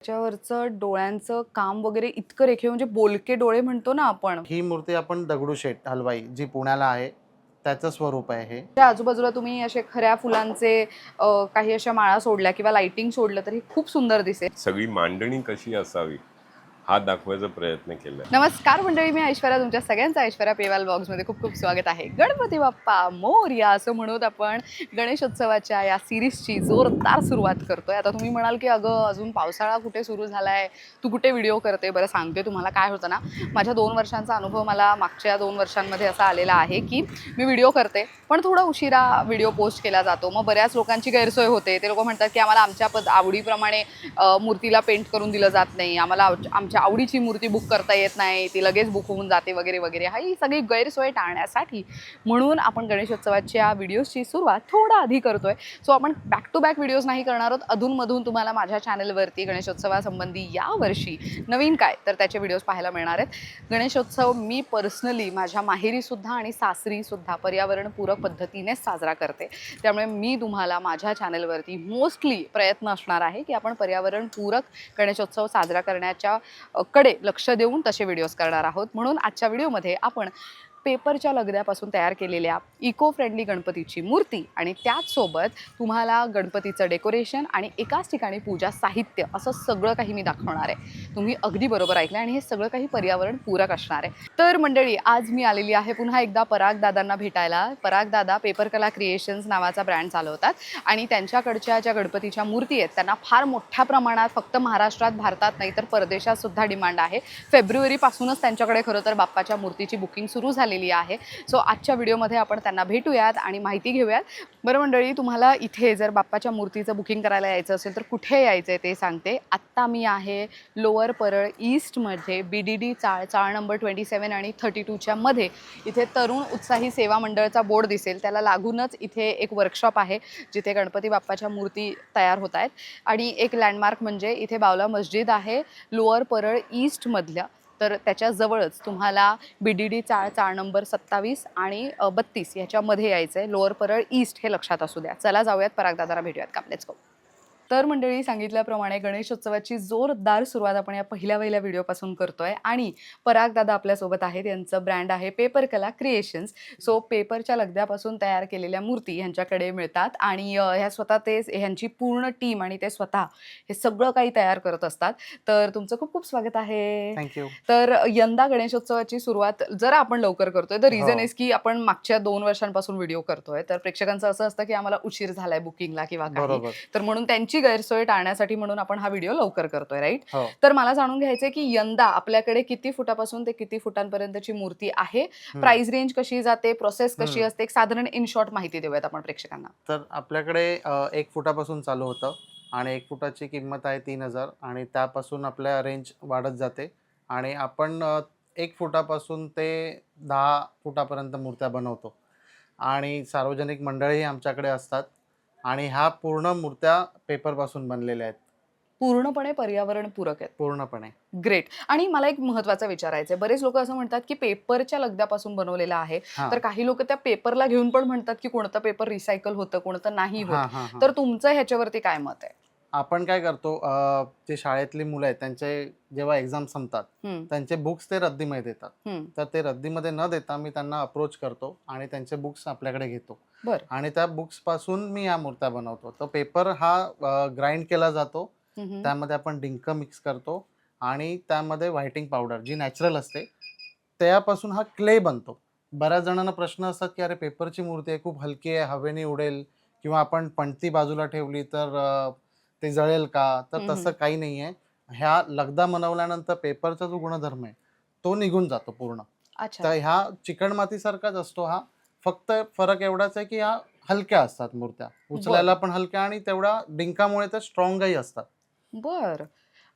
त्याच्यावरचं डोळ्यांचं काम वगैरे इतकं रेखीव, म्हणजे बोलके डोळे म्हणतो ना आपण. ही मूर्ती आपण दगडूशेठ हलवाई जी पुण्याला आहे त्याचं स्वरूप आहे हे. त्या आजूबाजूला तुम्ही असे खऱ्या फुलांचे काही अशा माळा सोडल्या किंवा लाइटिंग सोडलं तर हे खूप सुंदर दिसेल. सगळी मांडणी कशी असावी हा दाखवायचा प्रयत्न केलाय. नमस्कार मंडळी, मी ऐश्वर्या, तुमच्या सगळ्यांचं ऐश्वर्या पेवाल ब्लॉग्समध्ये खूप खूप स्वागत आहे. गणपती बाप्पा मोरया असं म्हणत आपण गणेशोत्सवाच्या या सिरीजची जोरदार सुरुवात करतोय. आता तुम्ही म्हणाल की अगं अजून पावसाळा कुठे सुरू झालाय, तू कुठे व्हिडिओ करते. बरं सांगते तुम्हाला काय होतं ना, माझ्या 2 वर्षांचा अनुभव मला मागच्या 2 वर्षांमध्ये असा आलेला आहे की मी व्हिडिओ करते पण थोडा उशिरा व्हिडिओ पोस्ट केला जातो. मग बऱ्याच लोकांची गैरसोय होते. ते लोक म्हणतात की आम्हाला आमच्या आवडीप्रमाणे मूर्तीला पेंट करून दिलं जात नाही, आम्हाला आमच्या आवडीची मूर्ती बुक करता येत नाही, ती लगेच बुक होऊन जाते वगैरे वगैरे. ही सगळी गैरसोय टाळण्यासाठी म्हणून आपण गणेशोत्सवाच्या व्हिडिओजची सुरुवात थोडा आधी करतोय. सो आपण बॅक टू बॅक व्हिडिओज नाही करणार आहोत. अधूनमधून तुम्हाला माझ्या चॅनलवरती गणेशोत्सवासंबंधी यावर्षी नवीन काय तर त्याचे व्हिडिओज पाहायला मिळणार आहेत. गणेशोत्सव मी पर्सनली माझ्या माहेरीसुद्धा आणि सासरीसुद्धा पर्यावरणपूरक पद्धतीनेच साजरा करते. त्यामुळे मी तुम्हाला माझ्या चॅनलवरती मोस्टली प्रयत्न असणार आहे की आपण पर्यावरणपूरक गणेशोत्सव साजरा करण्याच्या कडे लक्ष देऊन तसे व्हिडिओज करणार आहोत. म्हणून आजच्या व्हिडिओमध्ये आपण पेपरच्या लगद्यापासून तयार केलेल्या इको फ्रेंडली गणपतीची मूर्ती आणि त्याचसोबत तुम्हाला गणपतीचं डेकोरेशन आणि एकाच ठिकाणी पूजा साहित्य असं सगळं काही मी दाखवणार आहे. तुम्ही अगदी बरोबर ऐकलं आणि हे सगळं काही पर्यावरणपूरक असणार आहे. तर मंडळी, आज मी आलेली आहे पुन्हा एकदा पराग दादांना भेटायला. पराग दादा पेपर कला क्रिएशन्स नावाचा ब्रँड चालवतात आणि त्यांच्याकडच्या ज्या गणपतीच्या मूर्ती आहेत त्यांना फार मोठ्या प्रमाणात फक्त महाराष्ट्रात, भारतात नाही तर परदेशात सुद्धा डिमांड आहे. फेब्रुवारीपासूनच त्यांच्याकडे खरं तर बाप्पाच्या मूर्तीची बुकिंग सुरू झालेली आहे. सो आजच्या व्हिडिओमध्ये आपण त्यांना भेटूयात आणि माहिती घेऊयात. बरं मंडळी, तुम्हाला इथे जर बाप्पाच्या मूर्तीचं बुकिंग करायला यायचं असेल तर कुठे यायचं आहे ते सांगते. आत्ता मी आहे लोअर परळ ईस्टमध्ये BDD चाळ नंबर 27 आणि 32च्या मध्ये. इथे तरुण उत्साही सेवा मंडळचा बोर्ड दिसेल, त्याला लागूनच इथे एक वर्कशॉप आहे जिथे गणपती बाप्पाच्या मूर्ती तयार होत आहेत. आणि एक लँडमार्क म्हणजे इथे बावला मस्जिद आहे लोअर परळ ईस्टमधल्या. तर त्याच्याजवळच तुम्हाला BDD चाळ नंबर 27 आणि 32 ह्याच्यामध्ये यायचं आहे. लोअर परळ ईस्ट हे लक्षात असू द्या. चला जाऊयात, पराग दादाला भेटूयात का. Let's go. तर मंडळी, सांगितल्याप्रमाणे गणेशोत्सवाची जोरदार सुरुवात आपण या पहिल्या व्हिडिओपासून करतोय आणि पराग दादा आपल्यासोबत आहेत. यांचं ब्रँड आहे पेपर कला क्रिएशन्स. सो पेपरच्या लगद्यापासून तयार केलेल्या मूर्ती ह्यांच्याकडे मिळतात आणि ह्या स्वतः ह्यांची पूर्ण टीम आणि ते स्वतः हे सगळं काही तयार करत असतात. तर तुमचं खूप खूप स्वागत आहे. थँक्यू. तर यंदा गणेशोत्सवाची सुरुवात जरा आपण लवकर करतोय. द रिझन इज की आपण मागच्या 2 वर्षांपासून व्हिडिओ करतोय, तर प्रेक्षकांचं असं असतं की आम्हाला उशीर झालाय बुकिंगला किंवा काही, तर म्हणून त्यांची गैरसोय टाळण्यासाठी म्हणून आपण हा व्हिडिओ लवकर करतोय, राईट. तर मला जाणून घ्यायचंय की यंदा आपल्याकडे किती फुटापासून ते किती फुटांपर्यंतची मूर्ती आहे, प्राइस रेंज कशी जाते, प्रोसेस कशी असते, एक साधारण इन शॉर्ट माहिती देऊयात आपण प्रेक्षकांना. तर आपल्याकडे 1 फुटापासून चालू होतं आणि 1 फुटाची किंमत आहे 3000 आणि त्यापासून आपल्या रेंज वाढत जाते आणि आपण 1 फुटापासून ते 10 फुटापर्यंत मूर्त्या बनवतो आणि सार्वजनिक मंडळही आमच्याकडे असतात आणि ह्या पूर्ण मूर्त्या पेपरपासून बनलेल्या आहेत. पूर्णपणे पर्यावरणपूरक आहेत. पूर्णपणे. ग्रेट. आणि मला एक महत्त्वाचं विचारायचं आहे. बरेच लोक असं म्हणतात की पेपरच्या लगद्यापासून बनवलेला आहे, तर काही लोक त्या पेपरला घेऊन पण म्हणतात की कोणतं पेपर रिसायकल होतं, कोणतं नाही होत. तर तुमचं ह्याच्यावरती काय मत आहे? आपण काय करतो, जे शाळेतली मुलं आहेत त्यांचे जेव्हा एक्झाम संपतात त्यांचे बुक्स ते रद्दीमध्ये देतात. तर ते रद्दीमध्ये न देता मी त्यांना अप्रोच करतो आणि त्यांचे बुक्स आपल्याकडे घेतो आणि त्या बुक्स पासून मी या मूर्त्या बनवतो. तो पेपर हा ग्राइंड केला जातो, त्यामध्ये आपण डिंक मिक्स करतो आणि त्यामध्ये व्हायटिंग पावडर जी नॅचरल असते त्यापासून हा क्ले बनतो. बऱ्याच जणांना प्रश्न असतात की अरे पेपरची मूर्ती आहे, खूप हलकी आहे, हवेने उडेल किंवा आपण पणती बाजूला ठेवली तर ते जळेल का. तर तसं काही नाही आहे. ह्या लगदा बनवल्यानंतर पेपरचा जो गुणधर्म आहे तो निघून जातो पूर्ण. तर ह्या चिकणमातीसारखाच असतो हा, फक्त फरक एवढाच आहे की ह्या हलक्या असतात मूर्त्या, उचलायला पण हलक्या आणि तेवढ्या डिंकामुळे त्या स्ट्रॉंगही असतात. बर.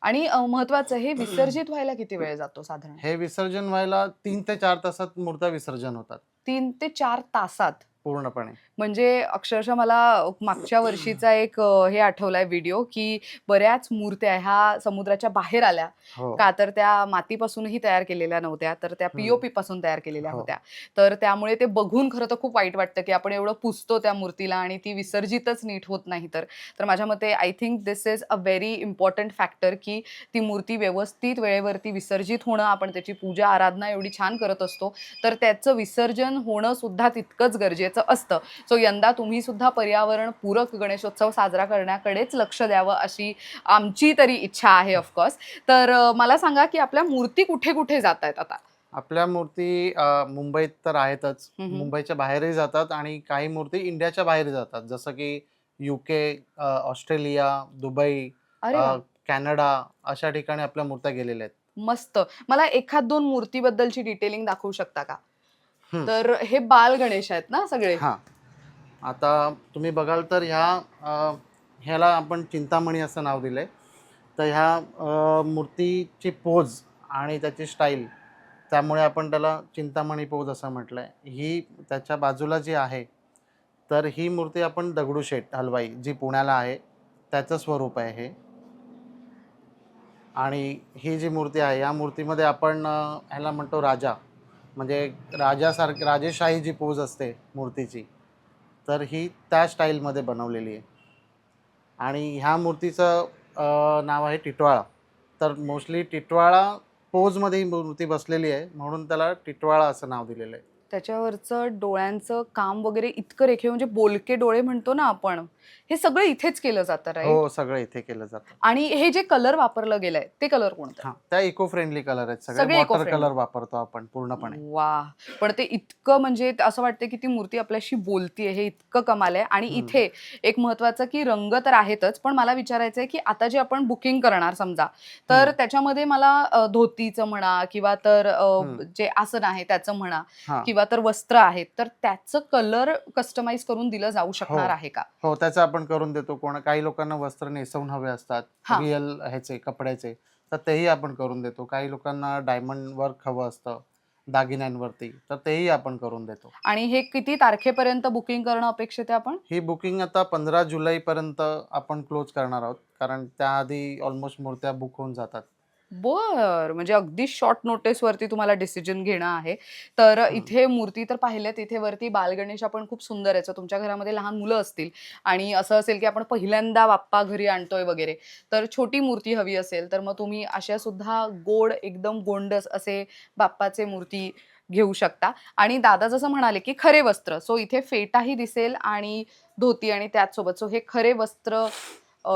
आणि महत्वाचं, हे विसर्जित व्हायला किती वेळ जातो साधारण? हे विसर्जन व्हायला 3 ते 4 तासात मूर्त्या विसर्जन होतात. 3 ते 4 तासात? पूर्णपणे. म्हणजे अक्षरशः मला मागच्या वर्षीचा एक हे आठवलाय व्हिडिओ, की बऱ्याच मूर्त्या ह्या समुद्राच्या बाहेर आल्या. हो. का तर त्या मातीपासूनही तयार केलेल्या नव्हत्या, तर त्या हं. पी पासून तयार केलेल्या हो. होत्या. तर त्यामुळे ते बघून खरं तर खूप वाईट वाटतं, की आपण एवढं पुजतो त्या मूर्तीला आणि ती विसर्जितच नीट होत नाही तर. तर माझ्या मते I think this is a very important factor, की ती मूर्ती व्यवस्थित वेळेवरती विसर्जित होणं, आपण त्याची पूजा आराधना एवढी छान करत असतो, तर त्याचं विसर्जन होणं सुद्धा तितकंच गरजेचं असतं. सो यंदा तुम्ही सुद्धा पर्यावरणपूरक गणेशोत्सव साजरा करण्याकडेच लक्ष द्यावं अशी आमची तरी इच्छा आहे ऑफकोर्स. तर मला सांगा की आपल्या मूर्ती कुठे-कुठे जातायत आता? आपल्या मूर्ती मुंबईत तर आहेतच. हं, हं. मुंबईच्या बाहेरही जातात आणि काही मूर्ती इंडियाच्या बाहेर जातात. जसं की UK, ऑस्ट्रेलिया, दुबई, अरे वाह! कॅनडा अशा ठिकाणी आपल्या मूर्त्या गेलेल्या आहेत. मस्त. मला 1-2 मूर्तीबद्दलची डिटेलिंग दाखवू शकता का? हं. तर हे बाल गणेश आहेत ना सगळे? हां. आता तुम्ही बघाल तर ह्याला आपण चिंतामणी असं नाव दिलंय. तर ह्या मूर्तीची पोज आणि त्याची स्टाईल त्यामुळे आपण त्याला चिंतामणी पोज असं म्हटलंय. ही त्याच्या बाजूला जी आहे, तर ही मूर्ती आपण दगडूशेठ हलवाई जी पुण्याला आहे, त्याचं स्वरूप आहे हे. आणि ही जी मूर्ती आहे, या मूर्तीमध्ये आपण ह्याला म्हणतो राजा. म्हणजे राजेशाही जी पोज असते मूर्तीची, तर ही त्या स्टाईलमध्ये बनवलेली आहे. आणि ह्या मूर्तीचं नाव आहे टिटवाळा. तर मोस्टली टिटवाळा पोजमध्ये ही मूर्ती बसलेली आहे, म्हणून त्याला टिटवाळा असं नाव दिलेलं आहे. त्याच्यावरचं डोळ्यांचं काम वगैरे इतकं रेखीव म्हणजे बोलके डोळे म्हणतो ना आपण, हे सगळं इथेच केलं जातं राइट? हो, सगळं इथे केलं जातं. आणि हे जे कलर वापरलं गेलंय, ते कलर कोणतं आहे? हां, त्या इको फ्रेंडली कलर आहेत सगळे. सगळे इको वॉटर फ्रेंडली. कलर वापरतो आपण पूर्णपणे. वाह! पण ते इतकं म्हणजे असं वाटतं, की ती मूर्ती आपल्याशी बोलतीये हे इतकं कमाल आहे. आणि हं, इथे एक महत्त्वाचं, की रंग तर आहेतच, पण मला विचारायचं आहे, की आता जे आपण बुकिंग करणार समजा, तर हं, त्याच्यामध्ये मला धोतीचं म्हणा किंवा तर हं. जे आसन आहे त्याचं म्हणा हां. किंवा तर वस्त्र आहेत, तर त्याचं कलर कस्टमाइज करून दिलं जाऊ हो. शकणार आहे का? हो, त्याचं आपण करून देतो. काही लोकांना वस्त्र नेसवून हवे असतात, हां. रिअल ह्याचे कपड्याचे, तर तेही आपण करून देतो. काही लोकांना डायमंड वर्क हवं असतं दागिन्यांवरती, तर तेही आपण करून देतो. आणि हे किती तारखेपर्यंत बुकिंग करणं अपेक्षित आहे आपण? ही बुकिंग आता 15 जुलैपर्यंत आपण क्लोज करणार आहोत. कारण त्याआधी ऑलमोस्ट मूर्त्या बुक होऊन जातात. बरं. म्हणजे अगदी शॉर्ट नोटीसवरती तुम्हाला डिसिजन घेणं आहे. तर हं. इथे मूर्ती तर पाहिल्यात, इथे वरती बालगणेश पण खूप सुंदर आहे. सो तुमच्या घरामध्ये लहान मुलं असतील आणि असं असेल, की आपण पहिल्यांदा बाप्पा घरी आणतोय वगैरे, तर छोटी मूर्ती हवी असेल, तर मग तुम्ही अशा सुद्धा गोड, एकदम गोंडस असे बाप्पाचे मूर्ती घेऊ शकता. आणि दादा जसं म्हणाले, की खरे वस्त्र. सो इथे फेटाही दिसेल आणि धोती आणि त्याचसोबत. सो हे खरे वस्त्र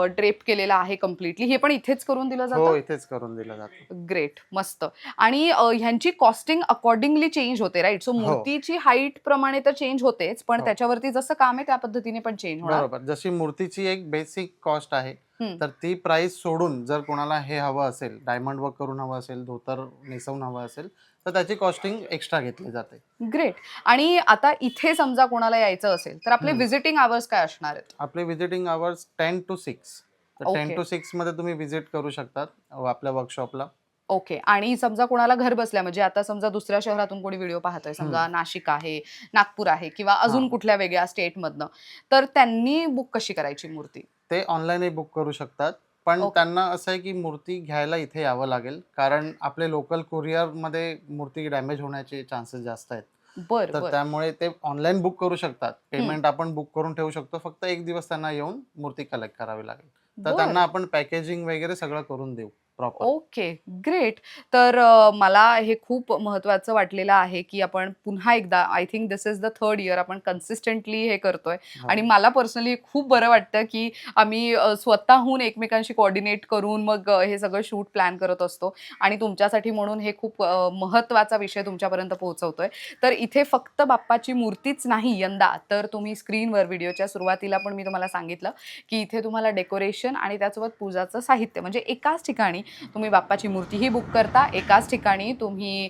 ड्रेप केलेलं आहे कंप्लीटली. हे पण इथेच करून दिलं हो, जातं? इथेच करून दिलं जातं. ग्रेट, मस्त. आणि ह्यांची कॉस्टिंग अकॉर्डिंगली चेंज होते राइट? सो हो, मूर्तीची हाईट प्रमाणे तर चेंज होतेच, पण हो. त्याच्यावरती जसं काम आहे त्या पद्धतीने पण चेंज होणार? बरोबर. जशी मूर्तीची एक बेसिक कॉस्ट आहे, हं. तर ती प्राईस सोडून जर कोणाला हे हवं असेल, डायमंड वर्क करून हवं असेल, धोतर नेसवून हवं असेल, तर त्याची कॉस्टिंग एक्स्ट्रा घेतली जाते. ग्रेट. आणि आता इथे समजा कोणाला यायचं असेल, तर आपले हं. व्हिजिटिंग अवर्स काय असणार आहेत? आपले व्हिजिटिंग अवर्स 10 to 6. तर 10 ओके. to 6 मध्ये तुम्ही व्हिजिट करू शकतात आपल्या वर्कशॉपला. ओके. आणि समजा कोणाला घर बसल्या म्हणजे आता समजा दुसऱ्या शहरातून कोणी व्हिडिओ पाहतोय, हं. समजा नाशिक आहे, नागपूर आहे किंवा अजून हां. कुठल्या वेगळ्या स्टेटमधनं, तर त्यांनी बुक कशी करायची मूर्ती? ते ऑनलाईनही बुक करू शकतात. पण ओके. त्यांना असं आहे की मूर्ती घ्यायला इथे यावं लागेल. कारण आपले लोकल कुरिअरमध्ये मूर्ती डॅमेज होण्याचे चान्सेस जास्त आहेत. बरं, तर बरं. त्यामुळे ते ऑनलाईन बुक करू शकतात. हं. पेमेंट आपण बुक करून ठेवू शकतो. फक्त 1 दिवस त्यांना येऊन मूर्ती कलेक्ट करावी लागेल. तर त्यांना बरं. आपण पॅकेजिंग वगैरे सगळं करून देऊ प्रॉपर. Okay, great. तर मला हे खूप महत्त्वाचं वाटलेलं आहे, की आपण पुन्हा एकदा I think this is the 3rd year आपण कन्सिस्टंटली हे करतोय. हो. आणि मला पर्सनली खूप बरं वाटतं, की आम्ही स्वतःहून एकमेकांशी कोऑर्डिनेट करून मग हे सगळं शूट प्लॅन करत असतो. आणि तुमच्यासाठी म्हणून हे खूप महत्त्वाचा विषय तुमच्यापर्यंत पोहोचवतोय. तर इथे फक्त बाप्पाची मूर्तीच नाही यंदा, तर तुम्ही स्क्रीनवर व्हिडिओच्या सुरुवातीला पण मी तुम्हाला सांगितलं, की इथे तुम्हाला डेकोरेशन आणि त्यासोबत पूजाचं साहित्य म्हणजे एकाच ठिकाणी तुम्ही बाप्पाची मूर्तीही बुक करता, एकाच ठिकाणी तुम्ही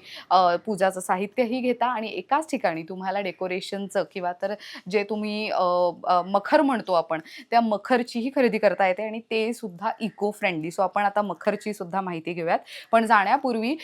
पूजाचं साहित्यही घेता आणि एकाच ठिकाणी तुम्हाला डेकोरेशनचं किंवा तर जे तुम्ही मखर म्हणतो आपण, त्या मखरचीही खरेदी करता येते आणि ते सुद्धा इको फ्रेंडली. सो आपण आता मखरची सुद्धा माहिती घेऊयात. पण जाण्यापूर्वी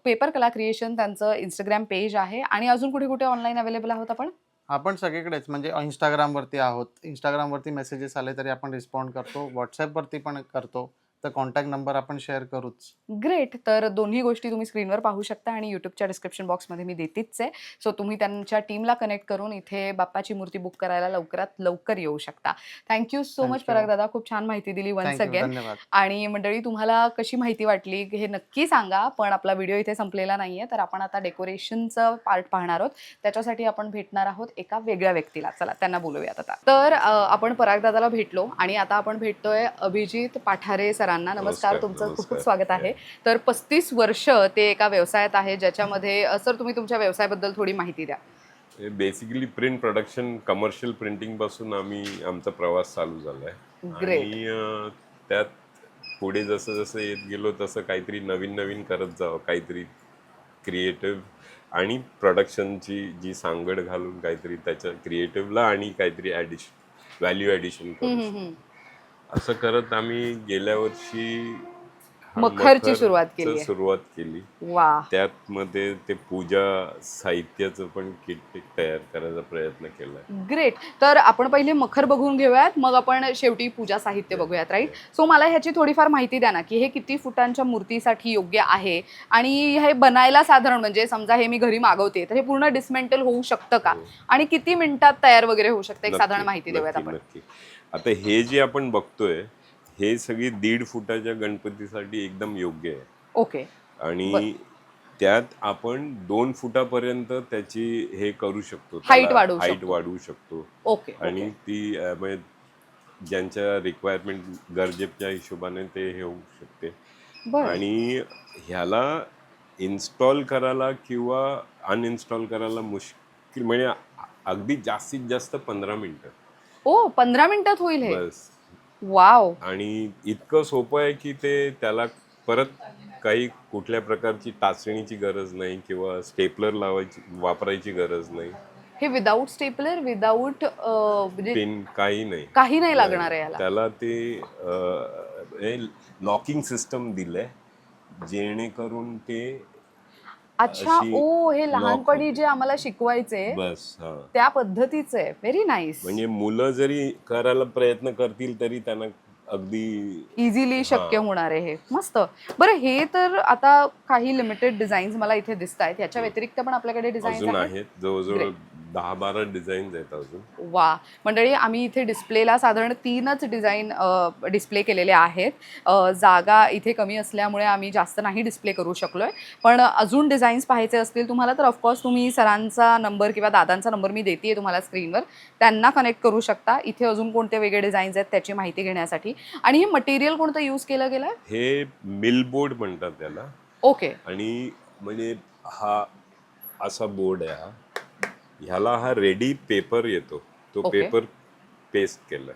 पेपर कला क्रिएशन त्यांचं Instagram पेज आहे आणि अजून कुठे-कुठे ऑनलाईन अवेलेबल आहोत आपण? आपण सगळीकडेच म्हणजे इंस्टाग्रामवरती आहोत. इंस्टाग्रामवरती मेसेजेस आले तरी आपण रिस्पॉन्ड करतो. व्हॉट्सॲपवरती पण करतो. तर कॉन्टॅक्ट नंबर आपण शेअर करूच. ग्रेट. तर दोन्ही गोष्टी तुम्ही स्क्रीनवर पाहू शकता आणि यूट्यूबच्या डिस्क्रिप्शन बॉक्समध्ये मी देतीच आहे. सो तुम्ही त्यांच्या टीमला कनेक्ट करून इथे बाप्पाची मूर्ती बुक करायला लवकरात लवकर येऊ शकता. Thank you so much thank you. Parag दादा. खूप छान माहिती दिली वन्स थँक यू. अगेन. धन्यवाद. आणि मंडळी तुम्हाला कशी माहिती वाटली हे नक्की सांगा. पण आपला व्हिडिओ इथे संपलेला नाहीये. तर आपण आता डेकोरेशनचं पार्ट पाहणार आहोत. त्याच्यासाठी आपण भेटणार आहोत एका वेगळ्या व्यक्तीला. चला त्यांना बोलूयात आता. तर आपण पराग दादाला भेटलो आणि आता आपण भेटतोय अभिजित पाठारे सरांना. नमस्कार. तुमचं खूप खूप स्वागत आहे. तर 35 वर्ष ते एका व्यवसायात आहे ज्याच्यामध्ये सर तुम्ही तुमच्या व्यवसायाबद्दल थोडी माहिती द्या. Basically print production, commercial printing पासून आमचा प्रवास चालू झालाय. Great. आणि त्यात पुढे जसं जसं येत गेलो तसं काहीतरी नवीन नवीन करत जावं, काहीतरी क्रिएटिव्ह आणि प्रोडक्शनची जी सांगड घालून काहीतरी त्याच्या क्रिएटिव्हला आणि काहीतरी व्हॅल्यू ॲडिशन करू. असं करत आम्ही गेल्या वर्षी मखरची सुरुवात केली. वा. त्यात मध्ये ते पूजा साहित्याचं पण किट तयार करायचा प्रयत्न केलाय. ग्रेट. तर आपण पहिले मखर बघून घेऊयात, मग आपण शेवटी पूजा साहित्य बघूयात, राईट? सो मला ह्याची थोडीफार माहिती द्या ना, की हे किती फुटांच्या मूर्तीसाठी योग्य आहे आणि हे बनायला साधारण म्हणजे समजा हे मी घरी मागवते तर हे पूर्ण डिसमेंटल होऊ शकतं का आणि किती मिनिटात तयार वगैरे होऊ शकतं, एक साधारण माहिती देऊयात आपण. नक्की. आता हे जे आपण बघतोय हे सगळी 1.5 फुटाच्या गणपतीसाठी एकदम योग्य आहे. ओके. आणि त्यात आपण 2 फुटापर्यंत त्याची हे करू शकतो, हाईट वाढवू शकतो. ओके. आणि ती म्हणजे ज्यांच्या रिक्वायरमेंट गरजेच्या हिशोबाने ते हे होऊ शकते. आणि ह्याला इन्स्टॉल करायला किंवा अनइन्स्टॉल करायला मुश्किल म्हणजे अगदी जास्तीत जास्त 15 मिनिटं. ओ 15 मिनिटात होईल हे? बस. वाव. आणि इतकं सोपं आहे की त्याला परत काही कुठल्या प्रकारची टाचणीची गरज नाही किंवा स्टेपलर वापरायची गरज नाही. हे विदाउट स्टेपलर, विदाउट पिन काही नाही लागणार आहे याला. त्याला ते लॉकिंग सिस्टम दिलंय जेणेकरून ते अच्छा. ओ हे लहानपणी जे आम्हाला शिकवायचे बस त्या पद्धतीचं आहे. Very nice. म्हणजे मुलं जरी करायला प्रयत्न करतील तरी त्यांना अगदी इझिली शक्य होणार आहे हे. मस्त. बरं हे तर आता काही लिमिटेड डिझाईन्स मला इथे दिसत आहेत. याच्या व्यतिरिक्त पण आपल्याकडे डिझाईन्स आहेत. जवळजवळ 10-12 डिझाईन्स आहेत अजून. वा. मंडळी आम्ही इथे डिस्प्लेला साधारण 3च डिझाईन डिस्प्ले केलेले आहेत. जागा इथे कमी असल्यामुळे आम्ही जास्त नाही डिस्प्ले करू शकलोय. पण अजून डिझाईन्स पाहायचे असतील तुम्हाला तर ऑफकोर्स तुम्ही सरांचा नंबर किंवा दादांचा नंबर मी देते तुम्हाला स्क्रीनवर, त्यांना कनेक्ट करू शकता. इथे अजून कोणते वेगळे डिझाईन्स आहेत त्याची माहिती घेण्यासाठी. आणि हे मटेरियल कोणतं यूज केलं गेलं? हे मिल बोर्ड म्हणतात त्याला. ओके. आणि म्हणजे हा असा बोर्ड आहे. ह्याला हा रेडी पेपर येतो, तो पेपर पेस्ट केलाय.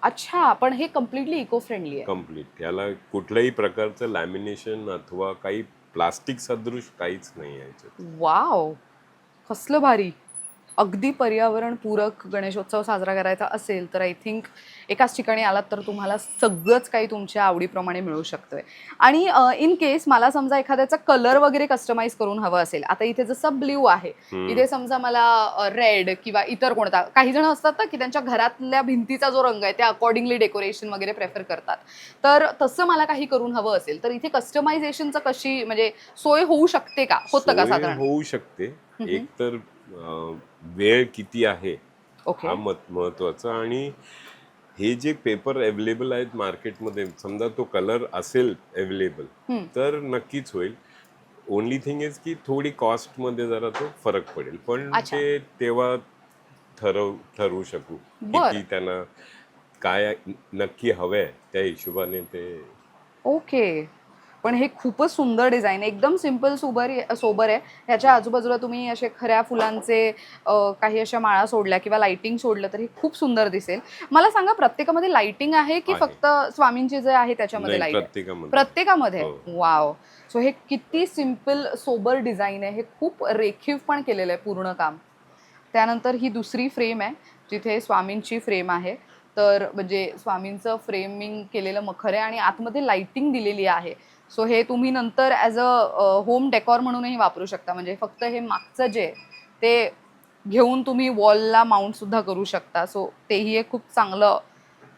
अच्छा. पण हे कम्प्लिटली इको फ्रेंडली आहे. कम्प्लीट. याला कुठल्याही प्रकारचं लॅमिनेशन अथवा काही प्लास्टिक सदृश काहीच नाही याच्यात. वाव. कसलं भारी. अगदी पर्यावरणपूरक गणेशोत्सव साजरा करायचा असेल तर आय थिंक एकाच ठिकाणी आलात तर तुम्हाला सगळंच काही तुमच्या आवडीप्रमाणे मिळू शकतंय. आणि इन केस मला समजा एखाद्याचा कलर वगैरे कस्टमाइज करून हवं असेल, आता इथे जसं ब्ल्यू आहे, इथे समजा मला रेड किंवा इतर कोणता, काही जण असतात ना की त्यांच्या घरातल्या भिंतीचा जो रंग आहे त्या अकॉर्डिंगली डेकोरेशन वगैरे प्रेफर करतात. तर तसं मला काही करून हवं असेल तर इथे कस्टमायझेशनचं कशी म्हणजे सोय होऊ शकते का? होतं का साधारण? होऊ शकते. एक तर वेळ किती आहे हा महत्वाचा. आणि हे जे पेपर अवेलेबल आहेत मार्केटमध्ये, समजा तो कलर असेल अवेलेबल तर नक्कीच होईल. ओनली थिंग इज की थोडी कॉस्ट मध्ये जरा तो फरक पडेल, पण ते तेव्हा ठरवू शकू किती त्यांना काय नक्की हवंय त्या हिशोबाने ते. ओके. पण हे खूपच सुंदर डिझाईन आहे, एकदम सिम्पल सोबर आहे. ह्याच्या आजूबाजूला तुम्ही असे खऱ्या फुलांचे काही अशा माळा सोडल्या किंवा लाइटिंग सोडलं तर हे खूप सुंदर दिसेल. मला सांगा प्रत्येकामध्ये लाइटिंग आहे की फक्त स्वामींची जे आहे त्याच्यामध्ये लाईट आहे? प्रत्येकामध्ये. वाव. सो हे किती सिम्पल सोबर डिझाईन आहे. हे खूप रेखीव पण केलेलं आहे पूर्ण काम. त्यानंतर ही दुसरी फ्रेम आहे जिथे स्वामींची फ्रेम आहे. तर म्हणजे स्वामींचं फ्रेमिंग केलेलं मखर आहे आणि आतमध्ये लाइटिंग दिलेली आहे. सो हे तुम्ही नंतर ॲज अ होम डेकॉर म्हणूनही वापरू शकता. म्हणजे फक्त हे मागचं जे ते घेऊन तुम्ही वॉलला माउंट सुद्धा करू शकता. सो तेही एक खूप चांगलं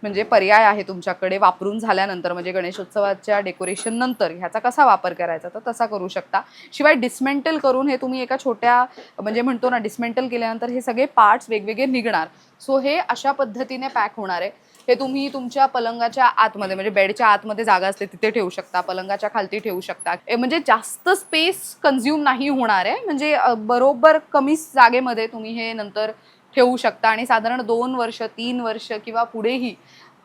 म्हणजे पर्याय आहे तुमच्याकडे वापरून झाल्यानंतर, म्हणजे गणेशोत्सवाच्या डेकोरेशन नंतर ह्याचा कसा वापर करायचा तर तसा करू शकता. शिवाय डिस्मेंटल करून हे तुम्ही एका छोट्या म्हणजे म्हणतो ना, डिस्मेंटल केल्यानंतर हे सगळे पार्ट्स वेगवेगळे निघणार. सो हे अशा पद्धतीने पॅक होणार आहे. हे तुम्ही तुमच्या पलंगाच्या आतमध्ये म्हणजे बेडच्या आतमध्ये जागा असते तिथे ठेवू शकता, पलंगाच्या खालती ठेवू शकता. म्हणजे जास्त स्पेस कन्झ्युम नाही होणार आहे, म्हणजे बरोबर कमी जागेमध्ये तुम्ही हे नंतर ठेवू शकता आणि साधारण 2 वर्ष 3 वर्ष किंवा पुढेही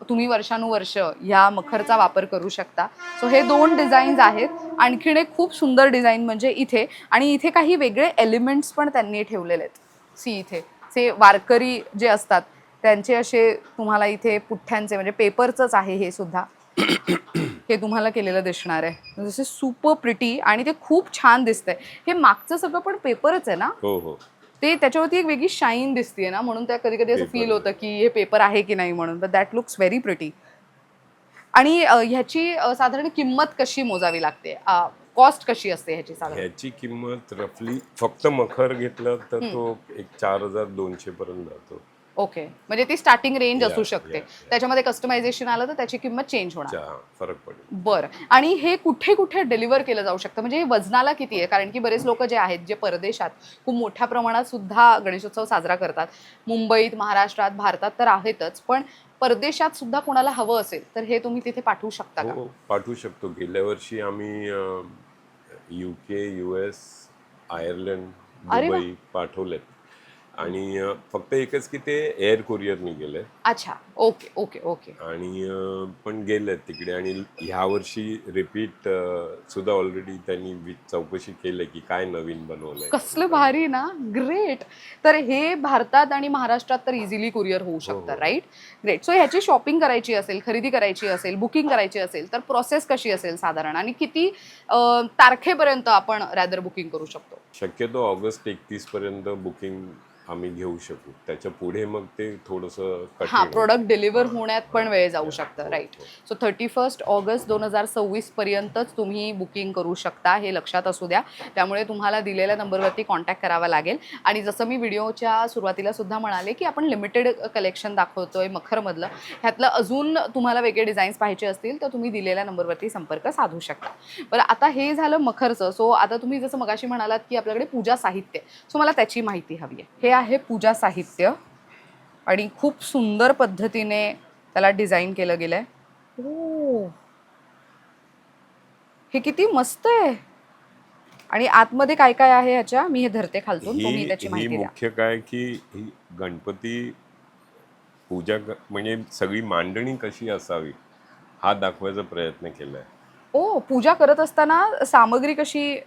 तुम्ही वर्षानुवर्ष या मखरचा वापर करू शकता. सो हे 2 डिझाईन्स आहेत. आणखीन एक खूप सुंदर डिझाईन म्हणजे इथे, आणि इथे काही वेगळे एलिमेंट्स पण त्यांनी ठेवलेले आहेत. सी इथे से वारकरी जे असतात त्यांचे असे तुम्हाला इथे पुठ्ठ्यांचे म्हणजे पेपरचंच आहे हे सुद्धा हे तुम्हाला केलेलं दिसणार आहे. जसे सुपर प्रिटी आणि ते खूप छान दिसतंय. हे मागचं सगळं पण पेपरच आहे ना? हो हो. ते त्याच्यावरती एक वेगळी शाईन दिसते ना, म्हणून त्या कधी कधी असं फील होतं की हे पेपर आहे की नाही म्हणून. But that looks very pretty. आणि ह्याची साधारण किंमत कशी मोजावी लागते, कॉस्ट कशी असते ह्याची साधारण? ह्याची किंमत रफली फक्त मखर घेतलं तर तो एक 4,200 पर्यंत जातो. ओके, म्हणजे ती स्टार्टिंग रेंज असू Yeah, शकते. yeah, yeah. त्याच्यामध्ये कस्टमायझेशन आलं तर त्याची किंमत चेंज होणार. फरक पडेल. बरं. आणि हे कुठे कुठे डिलिव्हर केलं जाऊ शकतं, म्हणजे हे वजनाला किती आहे? कारण की बरेच लोक जे आहेत जे परदेशात खूप मोठ्या प्रमाणात सुद्धा गणेशोत्सव साजरा करतात. मुंबईत, महाराष्ट्रात, भारतात तर आहेतच, पण परदेशात सुद्धा कोणाला हवं असेल तर हे तुम्ही तिथे पाठवू शकता का? हो, पाठवू शकतो. गेल्या वर्षी आम्ही UK, US, आयर्लंड, अरे वा. दुबई पाठवलेत. आणि फक्त एकच की ते एअर कुरिअरनी गेले अच्छा, ओके ओके ओके. आणि पण गेलेत तिकडे. आणि ह्या वर्षी रिपीट सुद्धा ऑलरेडी त्यांनी चौकशी केली की काय नवीन बनवलंय. कसलं भारी ना, ग्रेट. तर हे भारतात आणि महाराष्ट्रात तर इझिली कुरिअर होऊ शकतं, राईट? ग्रेट. सो ह्याची शॉपिंग करायची असेल, खरेदी करायची असेल, बुकिंग करायची असेल तर प्रोसेस कशी असेल साधारण, आणि किती तारखेपर्यंत आपण रॅदर बुकिंग करू शकतो? शक्यतो ऑगस्ट 31 पर्यंत बुकिंग आम्ही घेऊ शकू. त्याच्या पुढे मग ते थोडंसं हां, प्रोडक्ट डिलिव्हर होण्यात पण वेळ जाऊ शकतं, राईट? सो 31 ऑगस्ट 2026 पर्यंतच तुम्ही बुकिंग करू शकता, हे लक्षात असू द्या. त्यामुळे तुम्हाला दिलेल्या नंबरवरती कॉन्टॅक्ट करावा लागेल. आणि जसं मी व्हिडिओच्या सुरुवातीला सुद्धा म्हणाले की आपण लिमिटेड कलेक्शन दाखवतोय मखरमधलं. ह्यातलं अजून तुम्हाला वेगळे डिझाईन्स पाहिजे असतील तर तुम्ही दिलेल्या नंबरवरती संपर्क साधू शकता. बरं, आता हे झालं मखरचं. सो आता तुम्ही जसं मगाशी म्हणालात की आपल्याकडे पूजा साहित्य, सो मला त्याची माहिती हवी आहे. हे आहे पूजा साहित्य आणि खूप सुंदर पद्धतीने त्याला डिझाईन केलं गेलंय. ओ, हे किती मस्त आहे. आणि आतमध्ये काय काय आहे ह्याच्या? मी हे धरते खालतून, तुम्ही त्याची ही माहिती द्या. मुख्य काय की ही गणपती पूजा म्हणजे सगळी मांडणी कशी असावी हा दाखवायचा प्रयत्न केलाय. ओ, पूजा करत असताना सामग्री कशी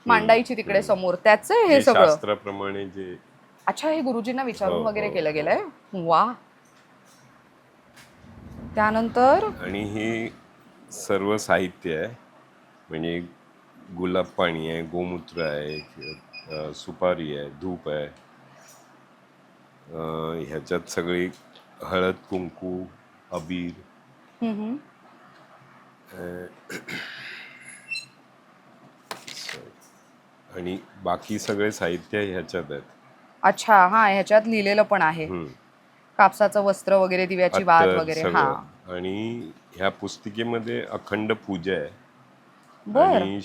मांडायची तिकडे समोर, त्याचं हे सगळं शास्त्राप्रमाणे जे. अच्छा, हे गुरुजींना विचारून हो, वगैरे हो, केलं हो. गेलंय. वा. त्यानंतर आणि हे सर्व साहित्य आहे, म्हणजे गुलाब पाणी आहे, गोमूत्र आहे, सुपारी आहे, धूप आहे. ह्याच्यात सगळी हळद, कुंकू, अबीर, आणि बाकी सगळे साहित्य ह्याच्यात आहेत. अच्छा, हा, ह्याच्यात लिहिलेलं पण आहे. कापसाचं वस्त्र वगैरे, दिव्याची वात अत्तर वगैरे. हा, सगळं. आणि ह्या पुस्तिकेमध्ये अखंड पूजा आहे. बर. आणि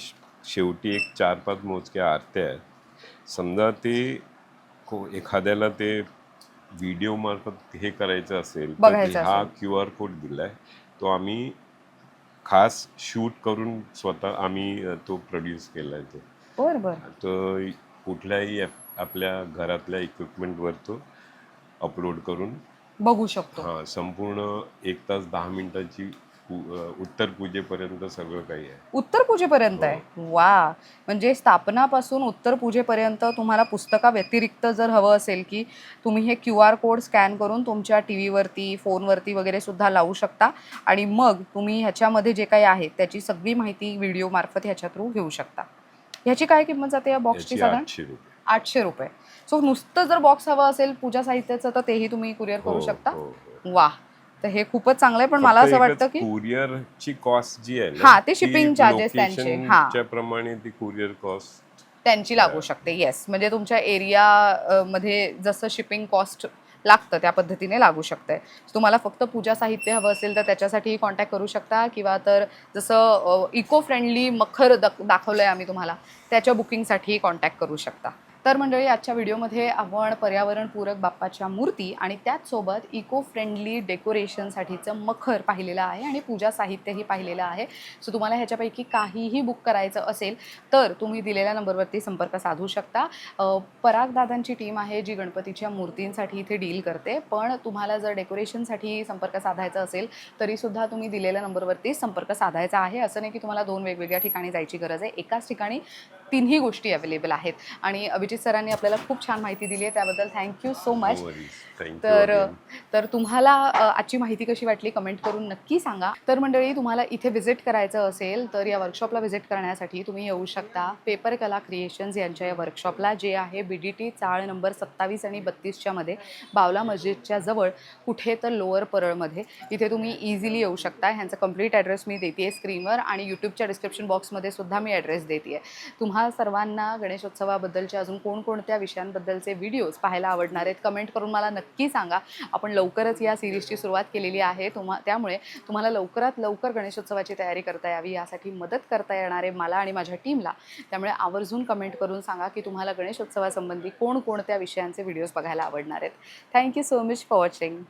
शेवटी एक 4-5 मोजक्या आरत्या आहेत. समजा ते एखाद्याला ते व्हिडिओ मार्फत हे करायचं असेल तर बघायचं हा असेल. QR कोड दिलाय, तो आम्ही खास शूट करून स्वतः आम्ही तो प्रोड्यूस केलाय. तो बर बर. तो कुठल्याही आपल्या घरातल्या इक्विपमेंटवर तो अपलोड करून बघू शकतो. हां, संपूर्ण 1 तास 10 मिनिटाची उत्तर पूजेपर्यंत सगळं काही आहे. उत्तर पूजेपर्यंत आहे. वा. म्हणजे स्थापनापासून उत्तर पूजेपर्यंत तुम्हाला पुस्तका व्यतिरिक्त जर हवं असेल की तुम्ही हे QR कोड स्कॅन करून तुमच्या टीव्हीवरती, फोनवरती वगैरे सुद्धा लावू शकता आणि मग तुम्ही ह्याच्यामध्ये जे काही आहे त्याची सगळी माहिती व्हिडिओ मार्फत ह्याच्या थ्रू घेऊ शकता. ह्याची काय किंमत जाते या बॉक्सची याची साधारण? 800 रुपये. 800 रुपये. सो नुसतं जर बॉक्स हवं असेल पूजा साहित्याचं तर तेही तुम्ही कुरिअर करू हो, शकता. हो, हो. वा. तर हे खूपच चांगलं आहे, पण मला असं वाटतं की कुरिअरची कॉस्ट जी आहे हां, ते shipping charges त्यांचे. हां. च्या प्रमाणे ती कुरिअर कॉस्ट त्यांची लागू शकते. येस, म्हणजे तुमच्या एरिया मध्ये जसं शिपिंग कॉस्ट लागतं त्या पद्धतीने लागू शकते. तुम्हाला फक्त पूजा साहित्य हवं असेल तर त्याच्यासाठी कॉन्टॅक्ट करू शकता, किंवा तर जसं इको फ्रेंडली मखर दाखवलं आहे आम्ही तुम्हाला, त्याच्या बुकिंगसाठी कॉन्टॅक्ट करू शकता. तर मंडळी, आजच्या व्हिडिओमध्ये आपण पर्यावरणपूरक बाप्पाच्या मूर्ती आणि त्याचसोबत इको फ्रेंडली डेकोरेशनसाठीचं मखर पाहिलेलं आहे आणि पूजा साहित्यही पाहिलेलं आहे. सो तुम्हाला ह्याच्यापैकी काहीही बुक करायचं असेल तर तुम्ही दिलेल्या नंबरवरती संपर्क साधू शकता. पराग दादांची टीम आहे जी गणपतीच्या मूर्तींसाठी इथे डील करते, पण तुम्हाला जर डेकोरेशनसाठी संपर्क साधायचा असेल तरीसुद्धा तुम्ही दिलेल्या नंबरवरती संपर्क साधायचा आहे. असं नाही की तुम्हाला 2 वेगवेगळ्या ठिकाणी जायची गरज आहे, एकाच ठिकाणी तिन्ही गोष्टी अवेलेबल आहेत. आणि अभिजित सरांनी आपल्याला खूप छान माहिती दिली आहे, त्याबद्दल थँक्यू सो मच. तर तुम्हाला आजची माहिती कशी वाटली कमेंट करून नक्की सांगा. तर मंडळी, तुम्हाला इथे व्हिजिट करायचं असेल तर या वर्कशॉपला व्हिजिट करण्यासाठी तुम्ही येऊ शकता पेपर कला क्रिएशन्स यांच्या या वर्कशॉपला, जे आहे BDT चाळ नंबर 27 आणि 32च्या मध्ये, बावला मस्जिदच्या जवळ, कुठे तर लोअर परळमध्ये. इथे तुम्ही इझिली येऊ शकता. ह्यांचा कंप्लीट ॲड्रेस मी देते आहे स्क्रीनवर, आणि यूट्यूबच्या डिस्क्रिप्शन बॉक्समध्ये सुद्धा मी ॲड्रेस देते आहे. तुम्हा सर्वांना गणेशोत्सवाबद्दलचे अजून कोणकोणत्या विषयांबद्दलचे व्हिडिओज पाहायला आवडणार आहेत कमेंट करून मला नक्की सांगा. आपण लवकरच या सिरीजची सुरुवात केलेली आहे. त्यामुळे तुम्हाला लवकरात लवकर गणेशोत्सवाची तयारी करता यावी यासाठी मदत करता येणार आहे मला आणि माझ्या टीमला. त्यामुळे आवर्जून कमेंट करून सांगा की तुम्हाला गणेशोत्सवासंबंधी कोणकोणत्या विषयांचे व्हिडिओज बघायला आवडणार आहेत. Thank you so much for watching.